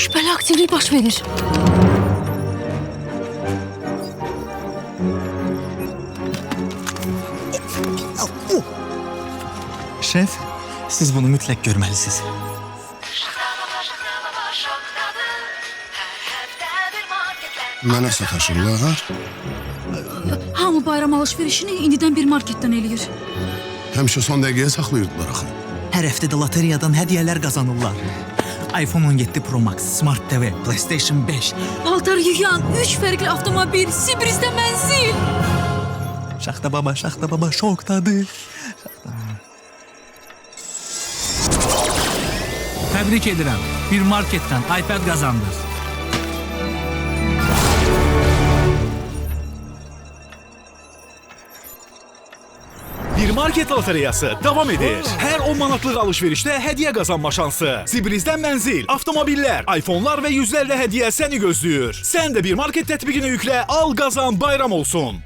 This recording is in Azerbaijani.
Şüpheli aktivlik baş verir. Şef, siz bunu mütləq görməlisiniz. Mənə sataşırlar. Hamı bayram alışverişini indidən bir marketdən eləyir. Həmişə son dəqiqəyə saxlayırdılar axı. Hər həftə də loteriyadan hədiyyələr qazanırlar. iPhone 17 Pro Max, Smart TV, PlayStation 5. Paltar yuyan 3 fərqli avtomobil, sürprizdə mənzil. Şaxta baba, şokdadır. Təbrik edirəm. Bir marketdən iPad qazandınız. Bir market loteriyası devam edir. Her 10 manatlıq alışverişdə hədiyyə qazanma şansı. Sibrizdən mənzil, avtomobillər, iPhone'lar və yüzlərlə hədiyyə səni gözləyir. Sən də bir market tətbiqini yüklə, al qazan bayram olsun.